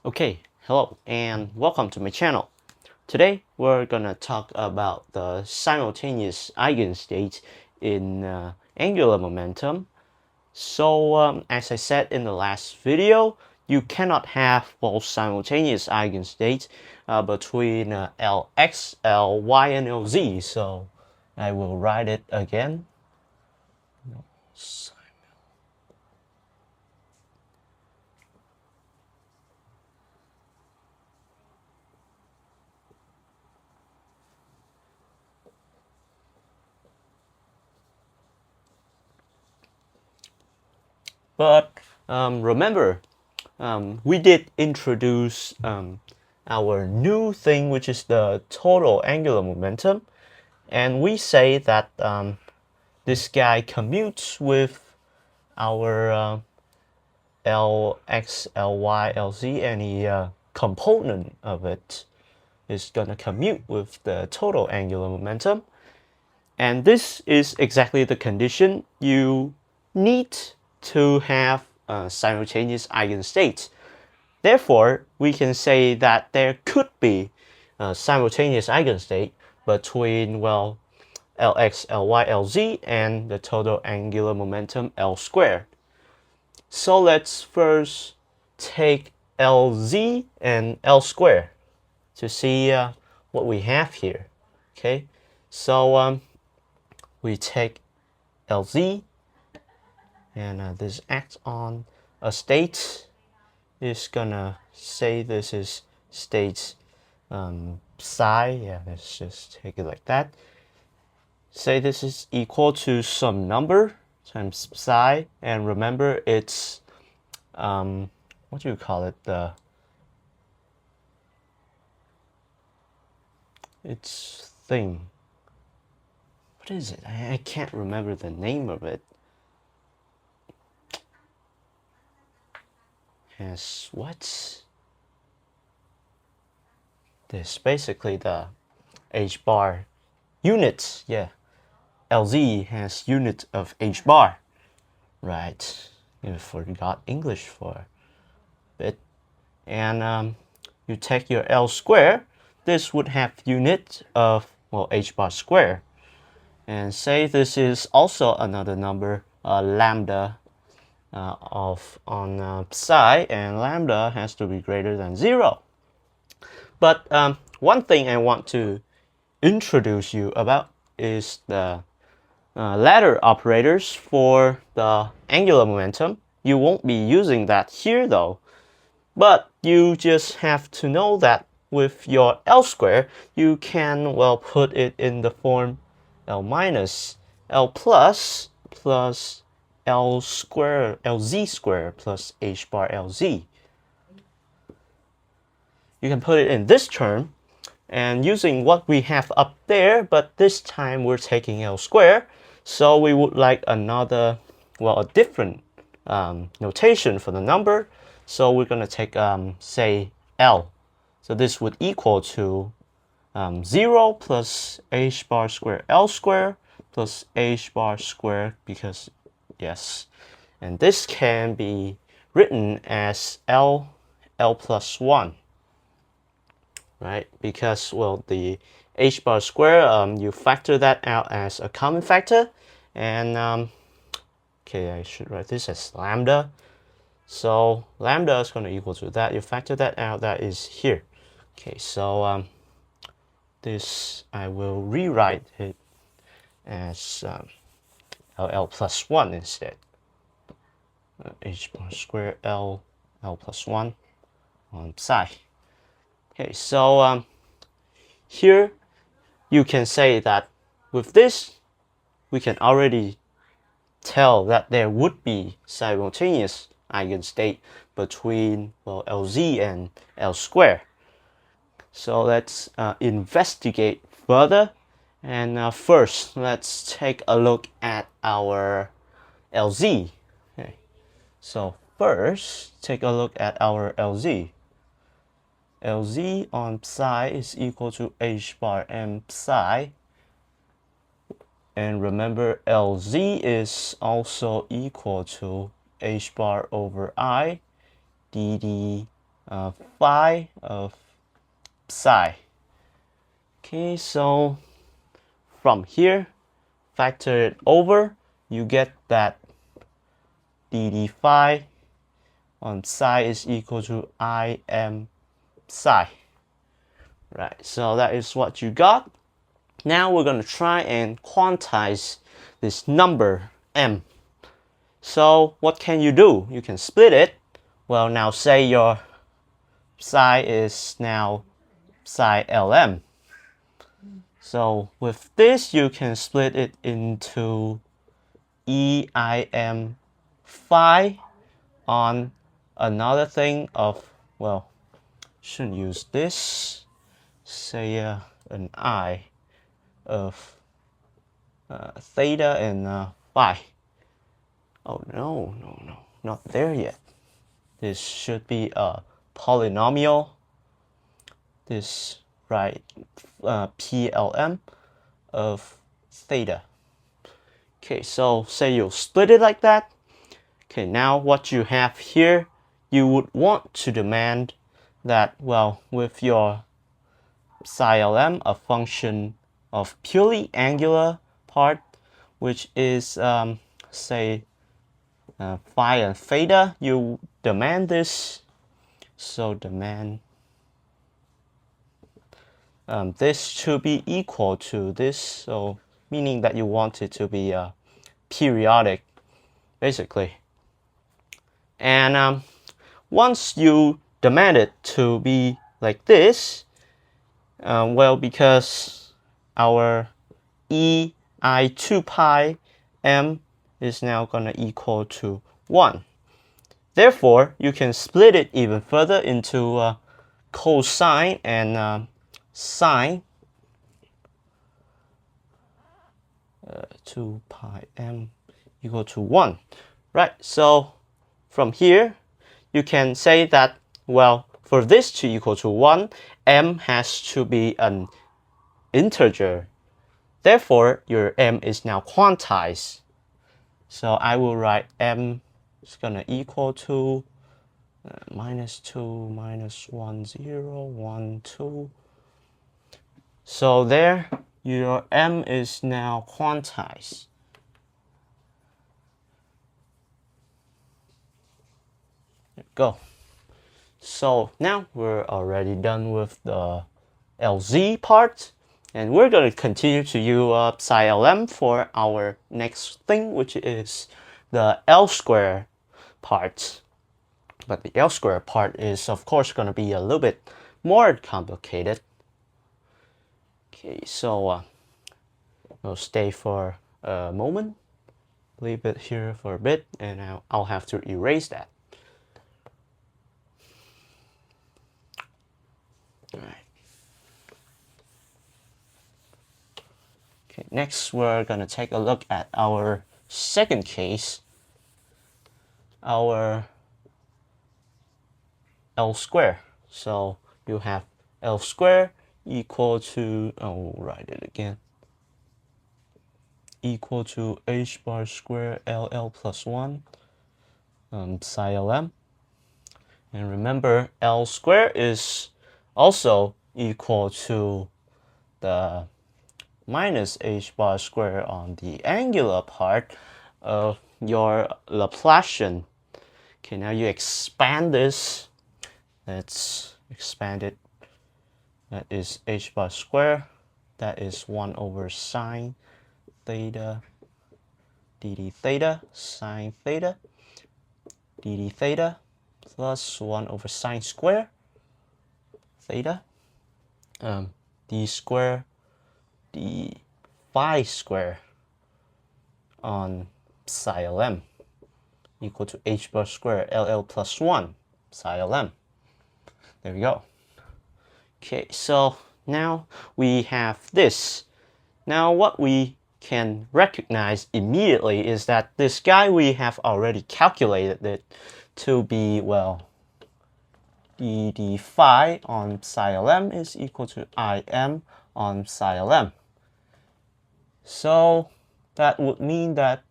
Okay, hello and welcome to my channel. Today we're gonna talk about the simultaneous eigenstate in angular momentum. So as I said in the last video, you cannot have both simultaneous eigenstates between Lx, Ly, and Lz. So I will write it again. But remember, we did introduce our new thing, which is the total angular momentum. And we say that this guy commutes with our Lx, Ly, Lz, any component of it is going to commute with the total angular momentum. And this is exactly the condition you need to have simultaneous eigenstates. Therefore, we can say that there could be a simultaneous eigenstate between, well, Lx, Ly, Lz and the total angular momentum L squared. So let's first take Lz and L squared to see what we have here. Okay, so we take Lz and this acts on a state. Is gonna say this is state psi. Yeah, let's just take it like that. Say this is equal to some number times psi, and remember it's what do you call it? It's thing. What is it? I can't remember the name of it. Has what? This basically the h bar units. Yeah, Lz has unit of h bar. Right. You forgot English for a bit. And you take your L square. This would have unit of, well, h bar square. And say this is also another number, lambda on psi, and lambda has to be greater than 0. But one thing I want to introduce you about is the ladder operators for the angular momentum. You won't be using that here though, but you just have to know that with your L square, you can, well, put it in the form L minus L plus L square, Lz square plus h bar Lz. You can put it in this term, and using what we have up there, but this time we're taking L square, so we would like another, well, a different notation for the number. So we're going to take, say, L. So this would equal to 0 plus h bar square L square plus h bar square, because yes. And this can be written as L plus 1. Right? Because, well, the h bar square, you factor that out as a common factor, and okay, I should write this as lambda. So lambda is going to equal to that. You factor that out, that is here. Okay, so this I will rewrite it as L plus 1 instead. H bar square L plus 1 on psi. Okay, so here you can say that with this, we can already tell that there would be simultaneous eigenstate between, well, Lz and L square. So let's investigate further. And first, let's take a look at our Lz. Okay. So first, take a look at our Lz. Lz on psi is equal to h bar m psi. And remember, Lz is also equal to h bar over I dd phi of psi. Okay, so from here, factor it over, you get that dd phi on psi is equal to Im psi. Right, so that is what you got. Now we're going to try and quantize this number m. So what can you do? You can split it. Well, now say your psi is now psi lm. So with this, you can split it into EIM phi on another thing of, well, shouldn't use this, say an I of theta and phi. Oh no, not there yet. This should be a polynomial. This, right, PLM of theta. Okay, so say you split it like that. Okay, now what you have here, you would want to demand that, well, with your psi lm, a function of purely angular part, which is, say, phi and theta, you demand this. So demand this to be equal to this, so meaning that you want it to be periodic, basically. And once you demand it to be like this, well, because our ei2 pi m is now going to equal to 1. Therefore, you can split it even further into cosine and sine 2 pi m equal to 1. Right, so from here, you can say that, well, for this to equal to 1, m has to be an integer. Therefore, your m is now quantized. So I will write m is going to equal to -2, -1, 0, 1, 2. So there, your m is now quantized. There we go. So now we're already done with the LZ part, and we're going to continue to use psi lm for our next thing, which is the L square part. But the L square part is, of course, going to be a little bit more complicated. Okay, so we'll stay for a moment, leave it here for a bit, and I'll have to erase that. All right. Okay, next we're going to take a look at our second case, our L square. So you have L square equal to, I'll write it again, equal to h bar square LL plus 1 psi lm. And remember, L square is also equal to the minus h bar square on the angular part of your Laplacian. Okay, now you expand this. Let's expand it. That is h bar square. That is 1 over sine theta dd theta sine theta dd theta plus 1 over sine square theta d square d phi square on psi lm equal to h bar square LL plus 1 psi lm. There we go. Okay, so now we have this. Now what we can recognize immediately is that this guy, we have already calculated it to be, well, dd phi on psi lm is equal to Im on psi lm. So that would mean that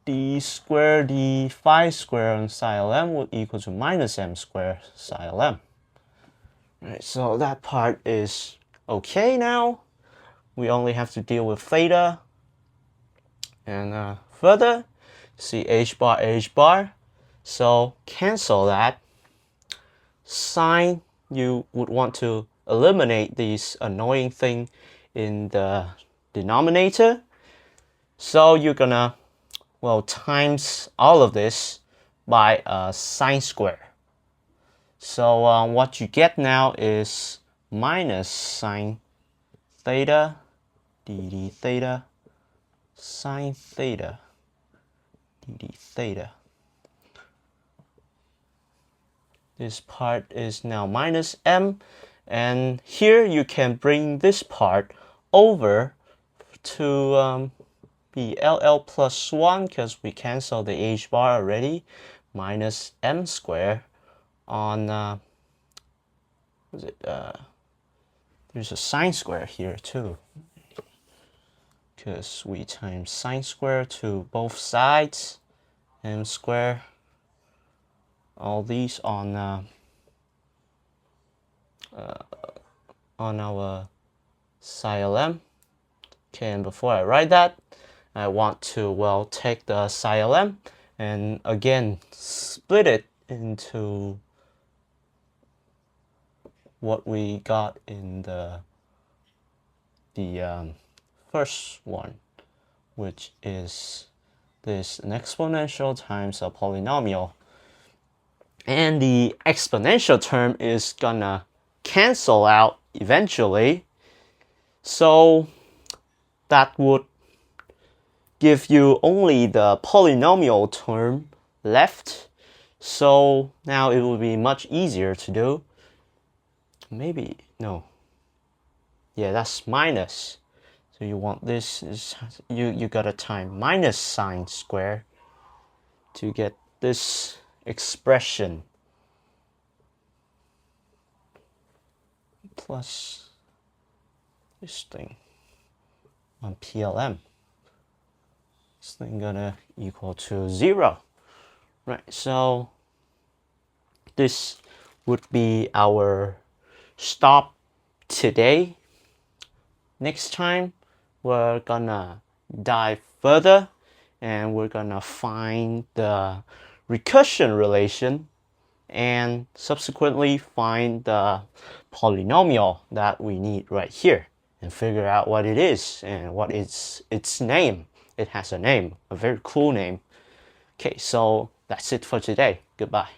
d squared d phi squared on psi lm would equal to minus m squared psi lm. Alright, so that part is okay now. We only have to deal with theta. And further, see h bar. So cancel that. Sine, you would want to eliminate this annoying thing in the denominator. So you're gonna, well, times all of this by sine square. So what you get now is minus sine theta d theta sine theta d theta. This part is now minus m, and here you can bring this part over to be LL plus 1 because we cancel the h bar already, minus m squared on there's a sine square here too, because we times sine square to both sides, m squared, all these on our psi lm. Okay, and before I write that, I want to, well, take the psi lm and again split it into what we got in the first one, which is this an exponential times a polynomial, and the exponential term is gonna cancel out eventually, so that would give you only the polynomial term left. So now it will be much easier to do. Maybe, no. Yeah, that's minus. So you want this, is you gotta time minus sine square to get this expression. Plus this thing on PLM. This thing gonna equal to 0. Right, so this would be our stop today. Next time we're gonna dive further and we're gonna find the recursion relation and subsequently find the polynomial that we need right here and figure out what it is and what is its name. It has a name, a very cool name. Okay, so that's it for today. Goodbye.